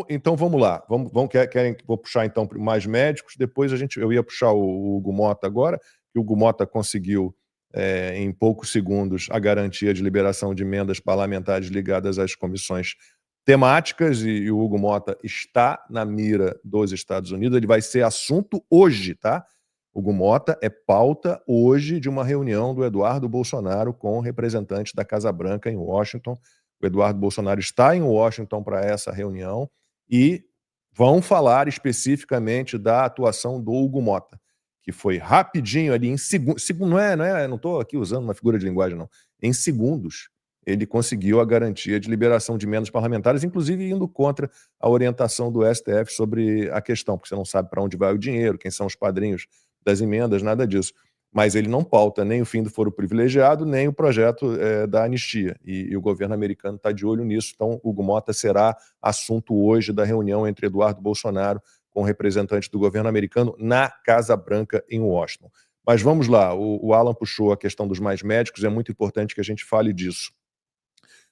Então vamos lá. Querem que vou puxar então mais médicos, depois eu ia puxar o Hugo Mota agora, que o Hugo Mota conseguiu, em poucos segundos, a garantia de liberação de emendas parlamentares ligadas às comissões temáticas, e o Hugo Mota está na mira dos Estados Unidos. Ele vai ser assunto hoje, tá? Hugo Mota é pauta hoje de uma reunião do Eduardo Bolsonaro com representantes da Casa Branca em Washington. O Eduardo Bolsonaro está em Washington para essa reunião e vão falar especificamente da atuação do Hugo Mota, que foi rapidinho ali, em segundos, não estou aqui usando uma figura de linguagem, não. Em segundos, ele conseguiu a garantia de liberação de emendas parlamentares, inclusive indo contra a orientação do STF sobre a questão, porque você não sabe para onde vai o dinheiro, quem são os padrinhos das emendas, nada disso. Mas ele não pauta nem o fim do foro privilegiado, nem o projeto da anistia. E o governo americano está de olho nisso. Então, Hugo Mota será assunto hoje da reunião entre Eduardo Bolsonaro com representantes do governo americano na Casa Branca, em Washington. Mas vamos lá, o Alan puxou a questão dos mais médicos, é muito importante que a gente fale disso.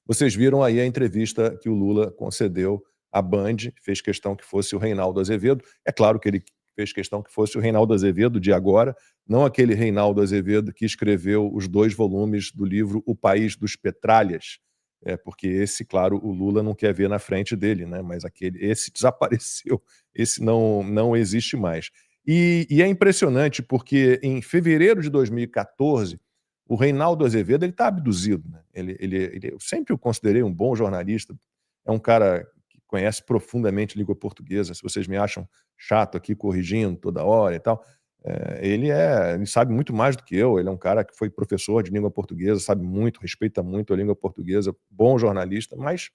Vocês viram aí a entrevista que o Lula concedeu à Band, fez questão que fosse o Reinaldo Azevedo. É claro que ele fez questão que fosse o Reinaldo Azevedo de agora, não aquele Reinaldo Azevedo que escreveu os 2 volumes do livro O País dos Petralhas, porque esse, claro, o Lula não quer ver na frente dele, né? Mas esse desapareceu, esse não existe mais. E é impressionante porque em fevereiro de 2014, o Reinaldo Azevedo está abduzido, né? Eu sempre o considerei um bom jornalista, é um cara que conhece profundamente língua portuguesa. Se vocês me acham chato aqui corrigindo toda hora e tal, ele sabe muito mais do que eu. Ele é um cara que foi professor de língua portuguesa, sabe muito, respeita muito a língua portuguesa, bom jornalista, mas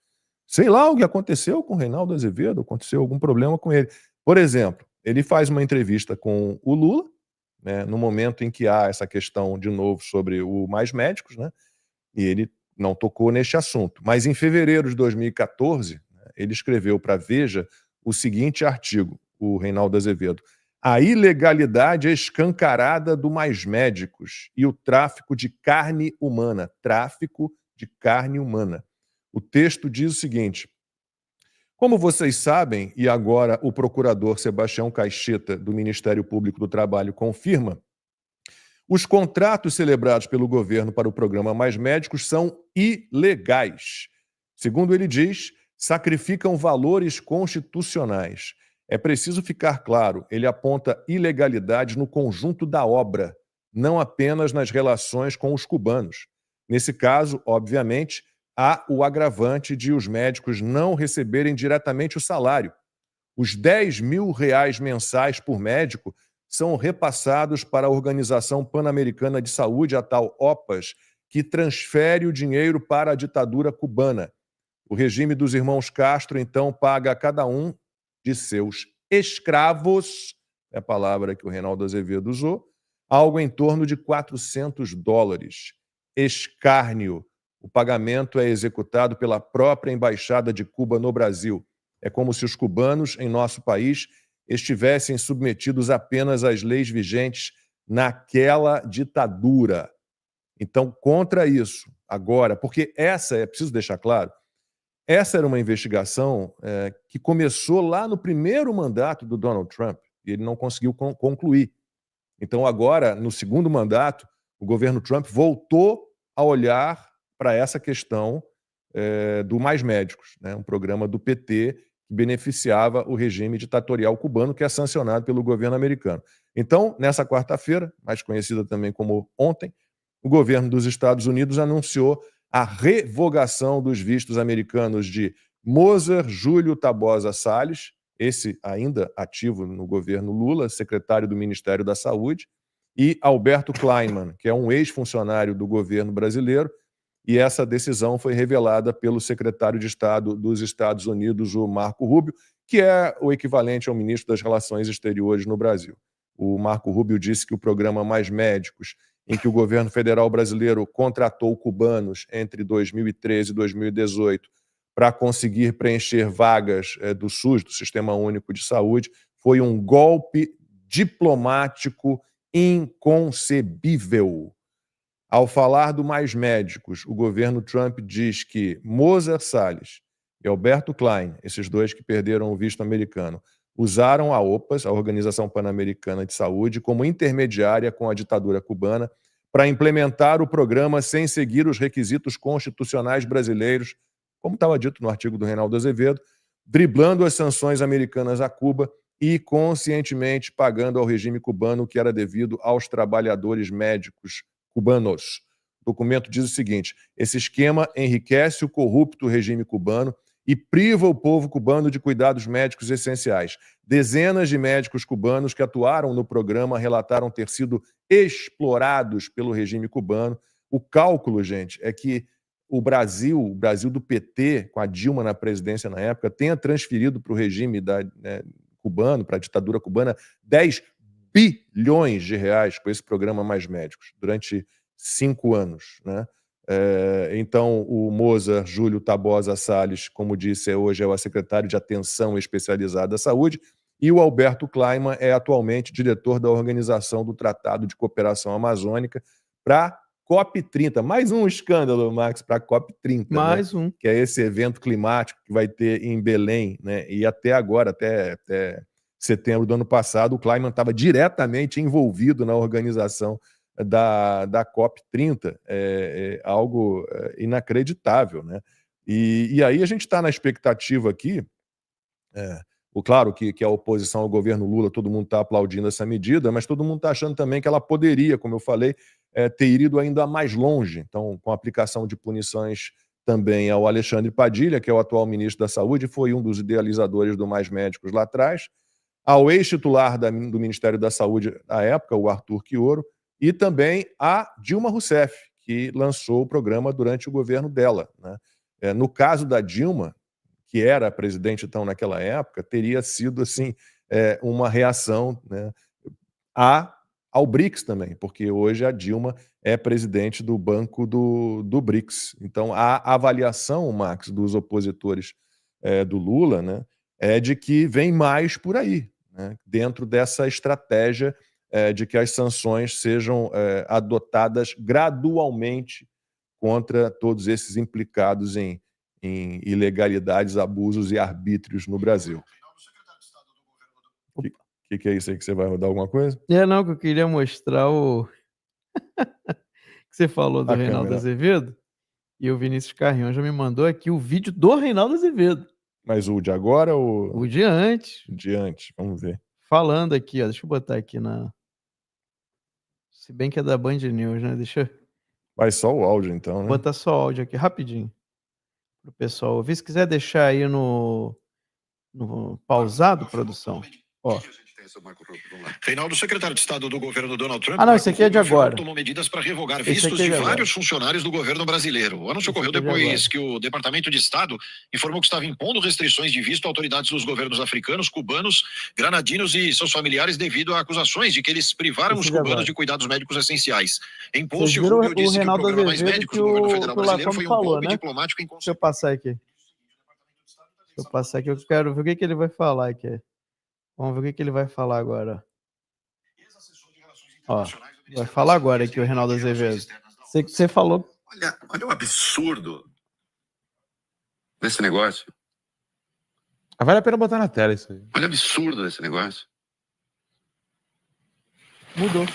sei lá o que aconteceu com o Reinaldo Azevedo, aconteceu algum problema com ele. Por exemplo, ele faz uma entrevista com o Lula, né, no momento em que há essa questão, de novo, sobre o Mais Médicos, né, e ele não tocou neste assunto. Mas em fevereiro de 2014, né, ele escreveu para a Veja o seguinte artigo, o Reinaldo Azevedo: a ilegalidade escancarada do Mais Médicos e o tráfico de carne humana. Tráfico de carne humana. O texto diz o seguinte: como vocês sabem, e agora o procurador Sebastião Caixeta, do Ministério Público do Trabalho, confirma, os contratos celebrados pelo governo para o programa Mais Médicos são ilegais. Segundo ele diz, sacrificam valores constitucionais. É preciso ficar claro, ele aponta ilegalidade no conjunto da obra, não apenas nas relações com os cubanos. Nesse caso, obviamente, há o agravante de os médicos não receberem diretamente o salário. Os R$ 10.000 mensais por médico são repassados para a Organização Pan-Americana de Saúde, a tal OPAS, que transfere o dinheiro para a ditadura cubana. O regime dos irmãos Castro, então, paga a cada um de seus escravos, é a palavra que o Reinaldo Azevedo usou, algo em torno de $400. Escárnio. O pagamento é executado pela própria Embaixada de Cuba no Brasil. É como se os cubanos, em nosso país, estivessem submetidos apenas às leis vigentes naquela ditadura. Então, contra isso, agora, porque preciso deixar claro, essa era uma investigação que começou lá no primeiro mandato do Donald Trump, e ele não conseguiu concluir. Então, agora, no segundo mandato, o governo Trump voltou a olhar para essa questão do Mais Médicos, né? Um programa do PT que beneficiava o regime ditatorial cubano, que é sancionado pelo governo americano. Então, nessa quarta-feira, mais conhecida também como ontem, o governo dos Estados Unidos anunciou a revogação dos vistos americanos de Moser Júlio Tabosa Salles, esse ainda ativo no governo Lula, secretário do Ministério da Saúde, e Alberto Kleinman, que é um ex-funcionário do governo brasileiro, e essa decisão foi revelada pelo secretário de Estado dos Estados Unidos, o Marco Rubio, que é o equivalente ao ministro das Relações Exteriores no Brasil. O Marco Rubio disse que o programa Mais Médicos, em que o governo federal brasileiro contratou cubanos entre 2013 e 2018 para conseguir preencher vagas do SUS, do Sistema Único de Saúde, foi um golpe diplomático inconcebível. Ao falar do Mais Médicos, o governo Trump diz que Moser Salles e Alberto Klein, esses dois que perderam o visto americano, usaram a OPAS, a Organização Pan-Americana de Saúde, como intermediária com a ditadura cubana para implementar o programa sem seguir os requisitos constitucionais brasileiros, como estava dito no artigo do Reinaldo Azevedo, driblando as sanções americanas a Cuba e conscientemente pagando ao regime cubano o que era devido aos trabalhadores médicos cubanos. O documento diz o seguinte: esse esquema enriquece o corrupto regime cubano e priva o povo cubano de cuidados médicos essenciais. Dezenas de médicos cubanos que atuaram no programa relataram ter sido explorados pelo regime cubano. O cálculo, gente, é que o Brasil do PT, com a Dilma na presidência na época, tenha transferido para o regime cubano, para a ditadura cubana, 10 bilhões de reais com esse programa Mais Médicos, durante 5 anos, né? Então, o Mozart Júlio Tabosa Salles, como disse, hoje é o secretário de Atenção Especializada à Saúde, e o Alberto Kleiman é atualmente diretor da Organização do Tratado de Cooperação Amazônica para COP30. Mais um escândalo, Max, para COP30. Mais né? um. Que é esse evento climático que vai ter em Belém, né? E até agora, até setembro do ano passado, o Kleiman estava diretamente envolvido na organização da COP30, algo inacreditável, né? E aí a gente está na expectativa aqui, claro que a oposição ao governo Lula, todo mundo está aplaudindo essa medida, mas todo mundo está achando também que ela poderia, como eu falei, ter ido ainda mais longe. Então, com a aplicação de punições também ao Alexandre Padilha, que é o atual ministro da Saúde, foi um dos idealizadores do Mais Médicos lá atrás, ao ex-titular do Ministério da Saúde à época, o Arthur Quioro, e também a Dilma Rousseff, que lançou o programa durante o governo dela, né? No caso da Dilma, que era a presidente então naquela época, teria sido assim uma reação, né, ao BRICS também, porque hoje a Dilma é presidente do Banco do BRICS. Então a avaliação, Max, dos opositores do Lula, né, é de que vem mais por aí, né, dentro dessa estratégia de que as sanções sejam adotadas gradualmente contra todos esses implicados em ilegalidades, abusos e arbítrios no Brasil. O que é isso aí que você vai rodar alguma coisa? Não, que eu queria mostrar o que você falou do Reinaldo Azevedo, e o Vinícius Carrion já me mandou aqui o vídeo do Reinaldo Azevedo. Mas o de agora ou o de antes? O de antes, vamos ver. Falando aqui, ó, deixa eu botar aqui na... Se bem que é da Band News, né? Deixa eu... Vai só o áudio então, né? Vou botar só o áudio aqui, rapidinho, pro pessoal ouvir. Se quiser deixar aí no pausado, produção. Ó. Reinaldo, secretário de Estado do governo Donald Trump... não, esse aqui é de agora. ...tomou medidas para revogar vistos de vários funcionários do governo brasileiro. O anúncio ocorreu depois que o Departamento de Estado informou que estava impondo restrições de visto a autoridades dos governos africanos, cubanos, granadinos e seus familiares devido a acusações de que eles privaram os cubanos de cuidados médicos essenciais. Em post, o Rubio disse que o programa Mais Médicos do governo federal brasileiro foi um golpe diplomático em... Deixa eu passar aqui. Eu quero ver o que ele vai falar aqui. Vamos ver o que ele vai falar agora. Ó, vai falar agora aqui o Reinaldo Azevedo. Você falou... Olha o absurdo desse negócio. Vale a pena botar na tela isso aí. Olha o absurdo desse negócio. Mudou.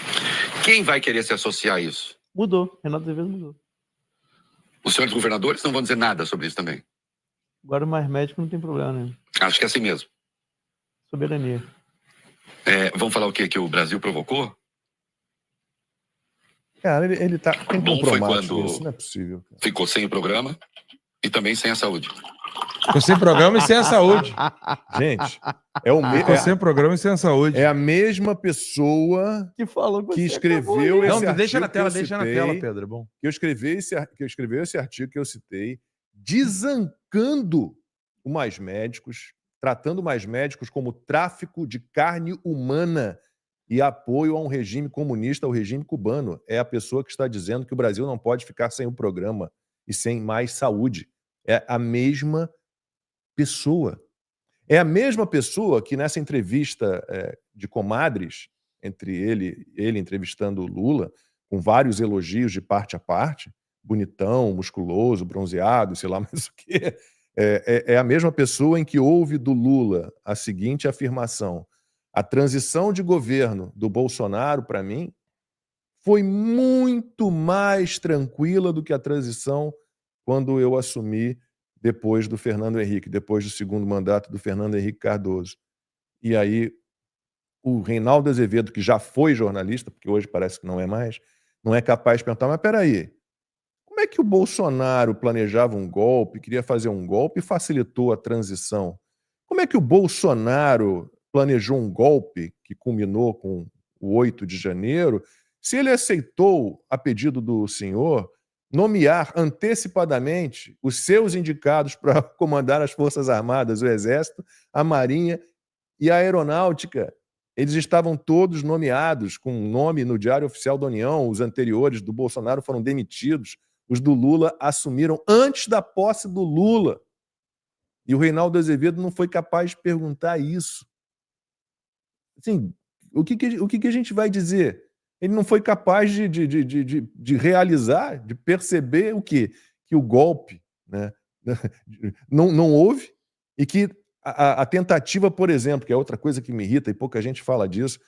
Quem vai querer se associar a isso? Mudou. Reinaldo Azevedo mudou. Os senhores governadores não vão dizer nada sobre isso também. Agora o Mais Médico não tem problema, né? Acho que é assim mesmo. Soberania. Vamos falar o que o Brasil provocou? Cara, ele tá com Bom foi quando isso, não é possível. Cara. Ficou sem o programa e também sem a saúde. Ficou sem programa e sem a saúde. Gente, ficou sem programa e sem a saúde. É a mesma pessoa que falou que escreveu esse artigo. Deixa na tela, Pedro, é bom. Que escreveu esse artigo que eu citei, desancando o Mais Médicos, tratando Mais Médicos como tráfico de carne humana e apoio a um regime comunista, ao regime cubano. É a pessoa que está dizendo que o Brasil não pode ficar sem o programa e sem mais saúde. É a mesma pessoa. É a mesma pessoa que nessa entrevista de comadres, entre ele entrevistando o Lula, com vários elogios de parte a parte, bonitão, musculoso, bronzeado, sei lá mais o quê, É a mesma pessoa em que ouve do Lula a seguinte afirmação: a transição de governo do Bolsonaro, para mim, foi muito mais tranquila do que a transição quando eu assumi depois do Fernando Henrique, depois do segundo mandato do Fernando Henrique Cardoso. E aí o Reinaldo Azevedo, que já foi jornalista, porque hoje parece que não é mais, não é capaz de perguntar, mas peraí, como é que o Bolsonaro planejava um golpe, queria fazer um golpe e facilitou a transição? Como é que o Bolsonaro planejou um golpe que culminou com o 8 de janeiro, se ele aceitou, a pedido do senhor, nomear antecipadamente os seus indicados para comandar as Forças Armadas, o Exército, a Marinha e a Aeronáutica? Eles estavam todos nomeados com nome no Diário Oficial da União. Os anteriores do Bolsonaro foram demitidos. Os do Lula assumiram antes da posse do Lula. E o Reinaldo Azevedo não foi capaz de perguntar isso. Assim, o que a gente vai dizer? Ele não foi capaz de realizar, de perceber o quê? Que o golpe, né, não houve e que a tentativa, por exemplo, que é outra coisa que me irrita e pouca gente fala disso,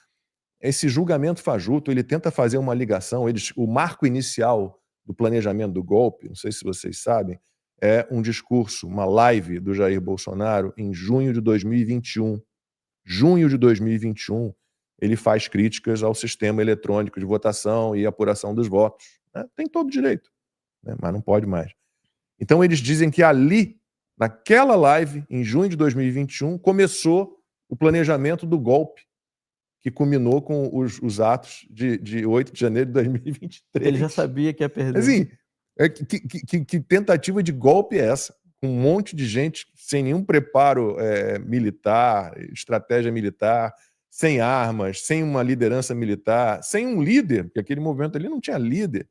esse julgamento fajuto, ele tenta fazer uma ligação, o marco inicial do planejamento do golpe, não sei se vocês sabem, é um discurso, uma live do Jair Bolsonaro em junho de 2021. Junho de 2021, ele faz críticas ao sistema eletrônico de votação e apuração dos votos. Né? Tem todo direito, né? Mas não pode mais. Então eles dizem que ali, naquela live, em junho de 2021, começou o planejamento do golpe, que culminou com os atos de 8 de janeiro de 2023. Ele já sabia que ia perder. Assim, que tentativa de golpe é essa? Com um monte de gente sem nenhum preparo militar, estratégia militar, sem armas, sem uma liderança militar, sem um líder, porque aquele movimento ali não tinha líder.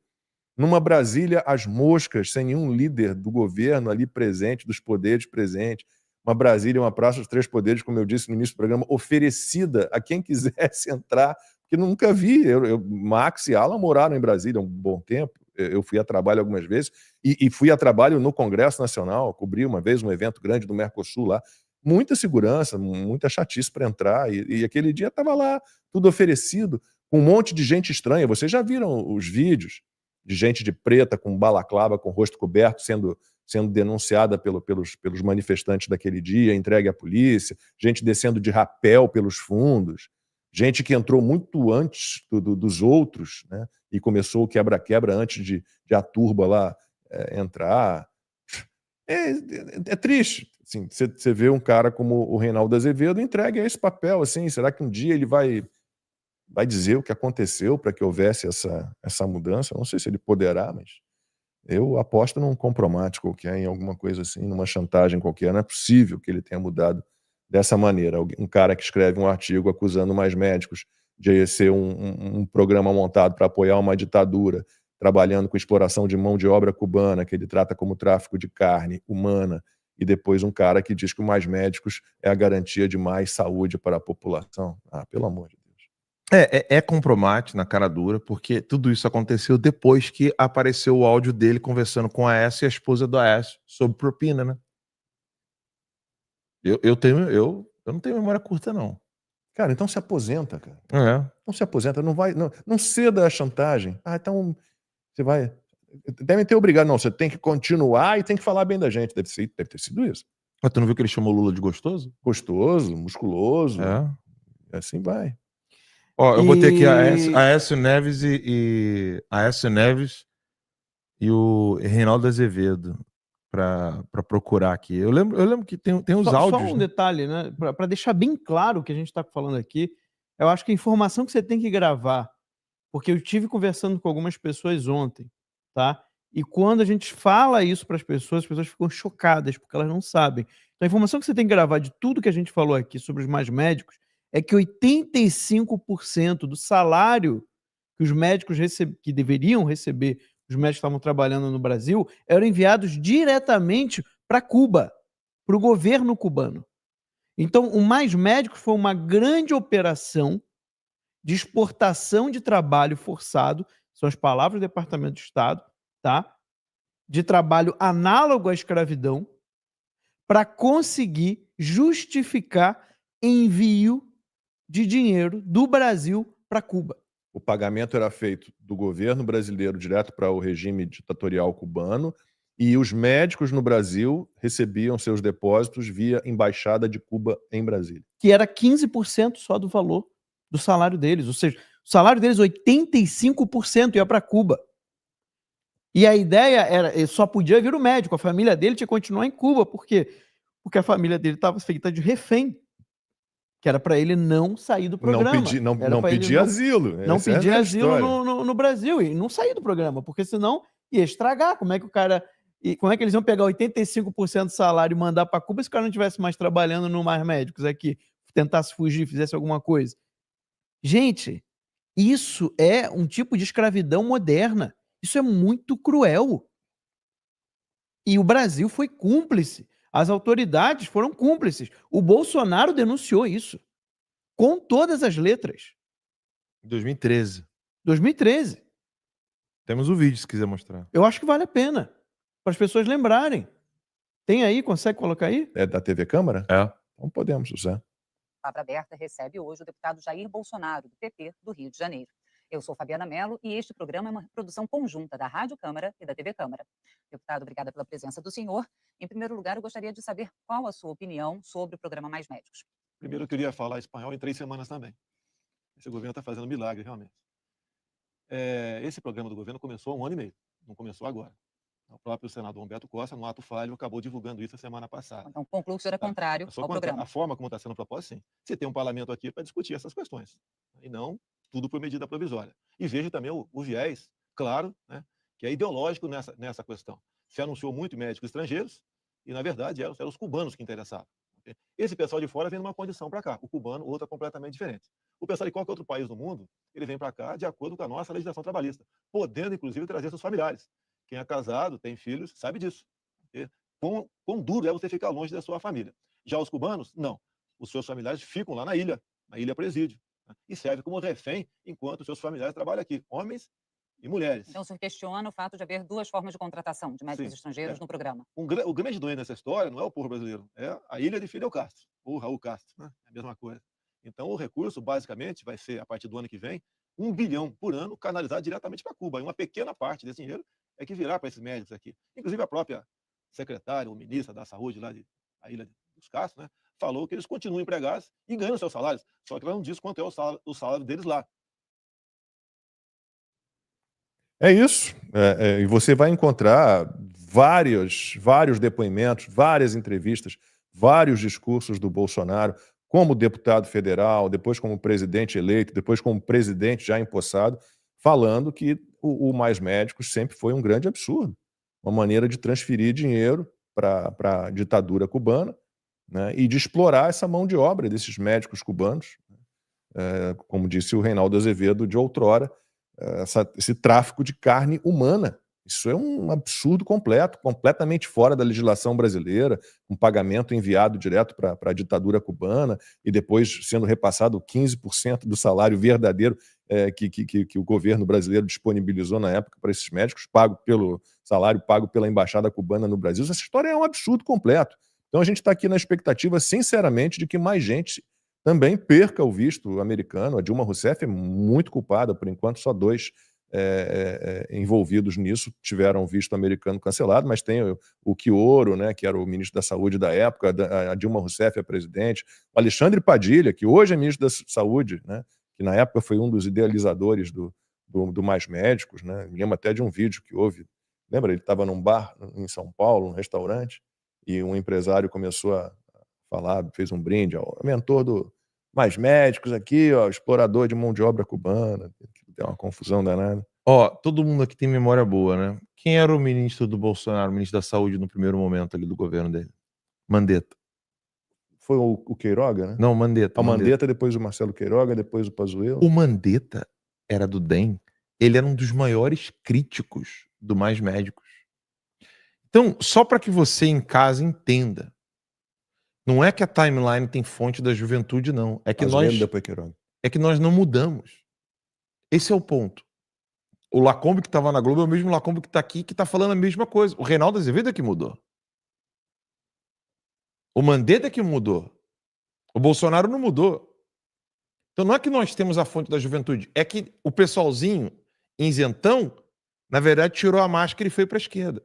Numa Brasília, às moscas, sem nenhum líder do governo ali presente, dos poderes presentes. Uma Brasília, uma praça dos três poderes, como eu disse no início do programa, oferecida a quem quisesse entrar, porque nunca vi. Max e Alan moraram em Brasília há um bom tempo. Eu fui a trabalho algumas vezes e fui a trabalho no Congresso Nacional, cobri uma vez um evento grande do Mercosul lá. Muita segurança, muita chatice para entrar. E aquele dia estava lá, tudo oferecido, com um monte de gente estranha. Vocês já viram os vídeos de gente de preta, com balaclava, com o rosto coberto, sendo denunciada pelos manifestantes daquele dia, entregue à polícia, gente descendo de rapel pelos fundos, gente que entrou muito antes dos outros, né? E começou o quebra-quebra antes de a turba lá entrar. É triste. Assim, você vê um cara como o Reinaldo Azevedo entregue a esse papel. Assim, será que um dia ele vai dizer o que aconteceu para que houvesse essa mudança? Não sei se ele poderá, mas eu aposto num compromisso qualquer, em alguma coisa assim, numa chantagem qualquer. Não é possível que ele tenha mudado dessa maneira. Um cara que escreve um artigo acusando mais médicos de ser um programa montado para apoiar uma ditadura, trabalhando com exploração de mão de obra cubana, que ele trata como tráfico de carne humana, e depois um cara que diz que o Mais Médicos é a garantia de mais saúde para a população. Ah, pelo amor de Deus. É compromisso na cara dura, porque tudo isso aconteceu depois que apareceu o áudio dele conversando com a Aécio e a esposa do Aécio sobre propina, né? Eu não tenho memória curta, não. Cara, então se aposenta, cara. Não se aposenta, não ceda à chantagem. Ah, então você vai... Devem ter obrigado. Não, você tem que continuar e tem que falar bem da gente. Deve ter sido isso. Mas tu não viu que ele chamou o Lula de gostoso? Gostoso, musculoso. Assim vai. Ó, eu botei aqui a Aécio Neves Aécio Neves e o Reinaldo Azevedo para procurar aqui. Eu lembro que tem os áudios. Só um detalhe, né? Para deixar bem claro o que a gente está falando aqui, eu acho que a informação que você tem que gravar, porque eu estive conversando com algumas pessoas ontem, tá? E quando a gente fala isso para as pessoas ficam chocadas, porque elas não sabem. Então a informação que você tem que gravar de tudo que a gente falou aqui sobre os Mais Médicos é que 85% do salário que os médicos que deveriam receber, os médicos que estavam trabalhando no Brasil, eram enviados diretamente para Cuba, para o governo cubano. Então, o Mais Médicos foi uma grande operação de exportação de trabalho forçado, são as palavras do Departamento de Estado, tá? De trabalho análogo à escravidão, para conseguir justificar envio de dinheiro do Brasil para Cuba. O pagamento era feito do governo brasileiro direto para o regime ditatorial cubano e os médicos no Brasil recebiam seus depósitos via Embaixada de Cuba em Brasília. Que era 15% só do valor do salário deles. Ou seja, o salário deles, 85% ia para Cuba. E a ideia era, ele só podia vir o médico, a família dele tinha que continuar em Cuba. Por quê? Porque a família dele estava feita de refém. Que era para ele não sair do programa. Não pedir asilo. Não pedir asilo no Brasil e não sair do programa, porque senão ia estragar. Como é que eles iam pegar 85% do salário e mandar para Cuba se o cara não estivesse mais trabalhando no Mais Médicos aqui, tentasse fugir, fizesse alguma coisa? Gente, isso é um tipo de escravidão moderna. Isso é muito cruel. E o Brasil foi cúmplice. As autoridades foram cúmplices. O Bolsonaro denunciou isso. Com todas as letras. 2013. 2013. Temos o vídeo, se quiser mostrar. Eu acho que vale a pena. Para as pessoas lembrarem. Tem aí? Consegue colocar aí? É da TV Câmara? É. Então podemos usar. A Palavra Aberta recebe hoje o deputado Jair Bolsonaro, do PP do Rio de Janeiro. Eu sou Fabiana Mello e este programa é uma produção conjunta da Rádio Câmara e da TV Câmara. Deputado, obrigada pela presença do senhor. Em primeiro lugar, eu gostaria de saber qual a sua opinião sobre o programa Mais Médicos. Primeiro, eu queria falar espanhol em 3 semanas também. Esse governo está fazendo milagre, realmente. Esse programa do governo começou há 1 ano e meio, não começou agora. O próprio senador Humberto Costa, no ato falho, acabou divulgando isso a semana passada. Então, concluo que o senhor é contrário ao programa. A forma como está sendo proposta, sim. Você tem um parlamento aqui para discutir essas questões. E não tudo por medida provisória. E vejo também o viés, claro, né, que é ideológico nessa questão. Se anunciou muito médicos estrangeiros e, na verdade, eram os cubanos que interessavam. Esse pessoal de fora vem numa condição para cá. O cubano, outra completamente diferente. O pessoal de qualquer outro país do mundo, ele vem para cá de acordo com a nossa legislação trabalhista, podendo, inclusive, trazer seus familiares. Quem é casado, tem filhos, sabe disso. Quão duro é você ficar longe da sua família. Já os cubanos, não. Os seus familiares ficam lá na ilha presídio, né? E serve como refém enquanto os seus familiares trabalham aqui, homens e mulheres. Então, o senhor questiona o fato de haver 2 formas de contratação de médicos estrangeiros no programa. O grande doente dessa história não é o povo brasileiro, é a ilha de Fidel Castro, ou Raul Castro, né? É a mesma coisa. Então, o recurso, basicamente, vai ser, a partir do ano que vem, 1 bilhão por ano canalizado diretamente para Cuba. E uma pequena parte desse dinheiro é que virá para esses médicos aqui. Inclusive, a própria secretária ou ministra da Saúde lá da Ilha dos Castros, né, falou que eles continuam empregados e ganham seus salários, só que ela não diz quanto é o salário deles lá. É isso. E você vai encontrar vários depoimentos, várias entrevistas, vários discursos do Bolsonaro, como deputado federal, depois como presidente eleito, depois como presidente já empossado, falando que o Mais Médicos sempre foi um grande absurdo, uma maneira de transferir dinheiro para a ditadura cubana, né, e de explorar essa mão de obra desses médicos cubanos, como disse o Reinaldo Azevedo de outrora, esse tráfico de carne humana. Isso é um absurdo completo, completamente fora da legislação brasileira, um pagamento enviado direto para a ditadura cubana e depois sendo repassado 15% do salário verdadeiro que o governo brasileiro disponibilizou na época para esses médicos, salário pago pela embaixada cubana no Brasil. Essa história é um absurdo completo. Então a gente está aqui na expectativa, sinceramente, de que mais gente também perca o visto americano. A Dilma Rousseff é muito culpada, por enquanto só 2 envolvidos nisso tiveram visto americano cancelado, mas tem o Quioro, né, que era o ministro da Saúde da época, a Dilma Rousseff é presidente, o Alexandre Padilha, que hoje é ministro da Saúde, né, que na época foi um dos idealizadores do Mais Médicos, né, me lembro até de um vídeo que houve, lembra, ele estava num bar em São Paulo, num restaurante, e um empresário começou a falar, fez um brinde, ó, mentor do Mais Médicos aqui, ó, explorador de mão de obra cubana. Tem uma confusão danada. Ó, todo mundo aqui tem memória boa, né? Quem era o ministro do Bolsonaro, o ministro da Saúde no primeiro momento ali do governo dele? Mandetta. Foi o Queiroga, né? Não, Mandetta. O Mandetta, depois o Marcelo Queiroga, depois o Pazuello. O Mandetta era do DEM. Ele era um dos maiores críticos do Mais Médicos. Então, só para que você em casa entenda, não é que a timeline tem fonte da juventude, não. É que nós não mudamos. Esse é o ponto. O Lacombe que estava na Globo é o mesmo Lacombe que está aqui, que está falando a mesma coisa. O Reinaldo Azevedo é que mudou. O Mandetta que mudou. O Bolsonaro não mudou. Então não é que nós temos a fonte da juventude, é que o pessoalzinho isentão, na verdade, tirou a máscara e foi para a esquerda.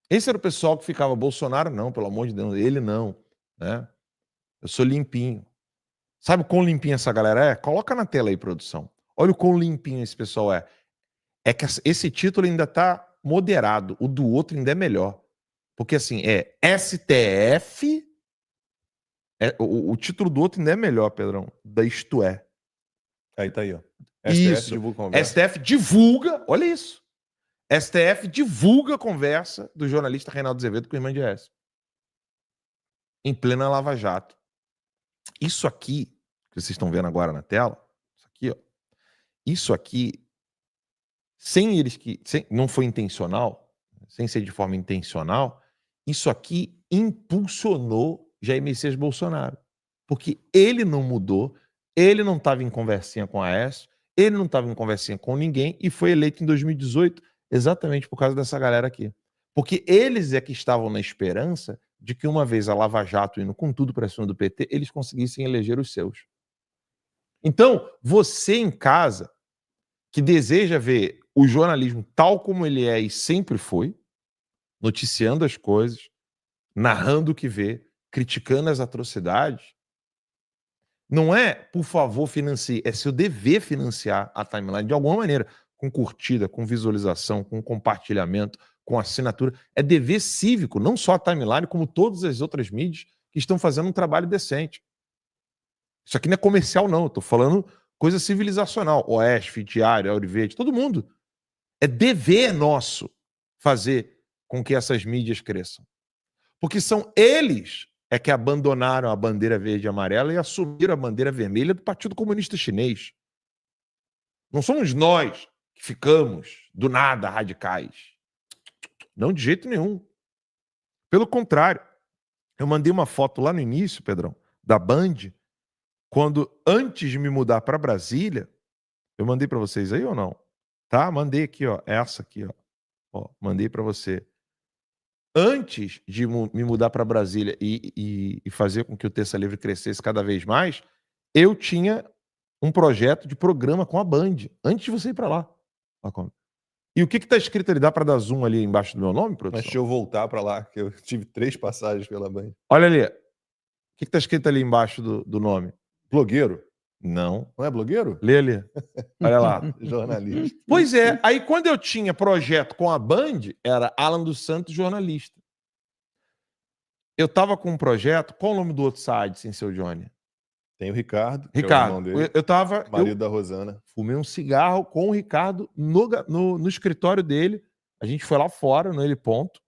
Esse era o pessoal que ficava, Bolsonaro não, pelo amor de Deus, ele não. Né? Eu sou limpinho. Sabe o quão limpinho essa galera é? Coloca na tela aí, produção. Olha o quão limpinho esse pessoal é. É que esse título ainda está moderado, o do outro ainda é melhor. Porque assim, é STF... o título do outro ainda é melhor, Pedrão. Da Isto É. Aí tá aí, ó. Isso. divulga conversa. STF divulga, olha isso. STF divulga a conversa do jornalista Reinaldo Azevedo com o irmão de Aécio. Em plena Lava Jato. Isso aqui, que vocês estão vendo agora na tela, isso aqui, ó. Isso aqui, não foi intencional, sem ser de forma intencional, isso aqui impulsionou Jair Messias Bolsonaro. Porque ele não mudou, ele não estava em conversinha com a Aécio, ele não estava em conversinha com ninguém e foi eleito em 2018 exatamente por causa dessa galera aqui. Porque eles é que estavam na esperança de que uma vez a Lava Jato indo com tudo para cima do PT, eles conseguissem eleger os seus. Então, você em casa, que deseja ver o jornalismo tal como ele é e sempre foi, noticiando as coisas, narrando o que vê, criticando as atrocidades, não é, por favor, financie, é seu dever financiar a timeline de alguma maneira, com curtida, com visualização, com compartilhamento, com assinatura. É dever cívico, não só a timeline, como todas as outras mídias que estão fazendo um trabalho decente. Isso aqui não é comercial, não. Eu estou falando coisa civilizacional. Oeste, Diário, Auriverde, todo mundo. É dever nosso fazer com que essas mídias cresçam. Porque são eles que abandonaram a bandeira verde e amarela e assumiram a bandeira vermelha do Partido Comunista Chinês. Não somos nós que ficamos, do nada, radicais. Não de jeito nenhum. Pelo contrário. Eu mandei uma foto lá no início, Pedrão, da Band, quando, antes de me mudar para Brasília, eu mandei para vocês aí ou não? Tá? Mandei aqui, ó. Essa aqui, ó. Mandei para você. Antes de me mudar para Brasília e fazer com que o Terça Livre crescesse cada vez mais, eu tinha um projeto de programa com a Band, antes de você ir para lá. E o que está escrito ali? Dá para dar zoom ali embaixo do meu nome, produção? Mas deixa eu voltar para lá, que eu tive 3 passagens pela Band. Olha ali. O que está escrito ali embaixo do nome? Blogueiro? Não. Não é blogueiro? Lê ali. Olha lá. Jornalista. Pois é. Aí quando eu tinha projeto com a Band, era Alan dos Santos, jornalista. Eu estava com um projeto... Qual o nome do outro site, sem ser o Johnny? Tem o Ricardo. Ricardo. Que é o irmão dele, eu tava... marido da Rosana. Fumei um cigarro com o Ricardo no escritório dele. A gente foi lá fora, no heliponto.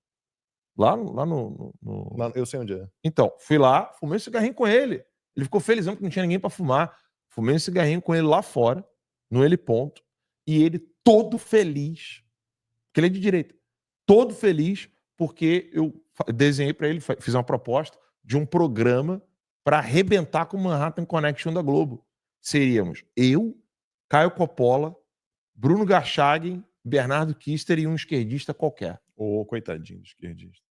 Lá no... Lá, eu sei onde é. Então, fui lá, fumei um cigarrinho com ele. Ele ficou felizão que não tinha ninguém para fumar. Fumei um cigarrinho com ele lá fora, no heliponto. E ele todo feliz. Porque ele é de direita. Todo feliz porque eu desenhei para ele, fiz uma proposta de um programa para arrebentar com o Manhattan Connection da Globo. Seríamos eu, Caio Coppola, Bruno Garchagen, Bernardo Kister e um esquerdista qualquer. Ô, coitadinho do esquerdista.